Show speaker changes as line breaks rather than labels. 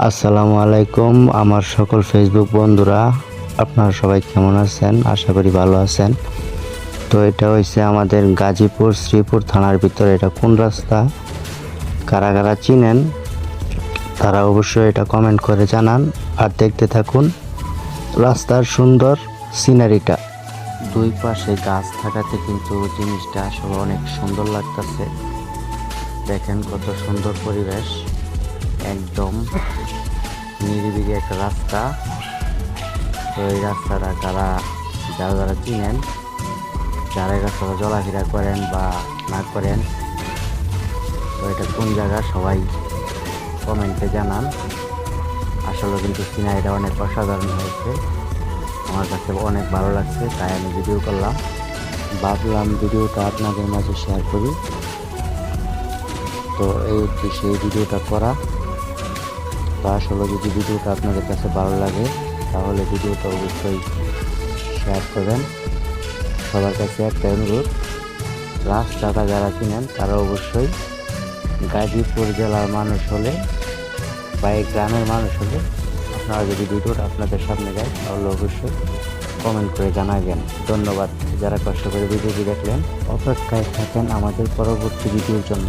আসসালামু আলাইকুম আমার সকল ফেসবুক বন্ধুরা, আপনারা সবাই কেমন আছেন? আশা করি ভালো আছেন। তো এটা হচ্ছে আমাদের গাজীপুর শ্রীপুর থানার ভিতরে। এটা কোন রাস্তা, কারা কারা চিনেন তারা অবশ্যই এটা কমেন্ট করে জানান। আর দেখতে থাকুন রাস্তার সুন্দর সিনারিটা। দুই পাশে গাছ থাকাতে কিন্তু জিনিসটা আসলে অনেক সুন্দর লাগতেছে। দেখেন কত সুন্দর পরিবেশ, একদম নিরিবিলি একটা রাস্তা। তো এই রাস্তাটা যারা যারা চিনেন, যারা কাছে চলাফেরা করেন বা না করেন, তো এটা কোন জায়গা সবাই কমেন্টে জানান। আসলে কিন্তু সিনারিটা অনেক অসাধারণ হয়েছে, আমার কাছে অনেক ভালো লাগছে, তাই আমি ভিডিও করলাম। ভাবলাম ভিডিওটা আপনাদের মাঝে শেয়ার করি। তো এই উদ্দেশ্যে এই ভিডিওটা করা। তো আসলে যদি ভিডিওটা আপনাদের কাছে ভালো লাগে তাহলে ভিডিওটা অবশ্যই শেয়ার করবেন। সবার কাছে একটা অনুরোধ, রাস্তাটা যারা চিনেন তারা অবশ্যই গাজীপুর জেলার মানুষ হলে বা এই গ্রামের মানুষ হলে আপনারা যদি ভিডিওটা আপনাদের সামনে যায় তাহলে অবশ্যই কমেন্ট করে জানাবেন। ধন্যবাদ যারা কষ্ট করে ভিডিওটি দেখলেন। অপেক্ষায় থাকেন আমাদের পরবর্তী ভিডিওর জন্য।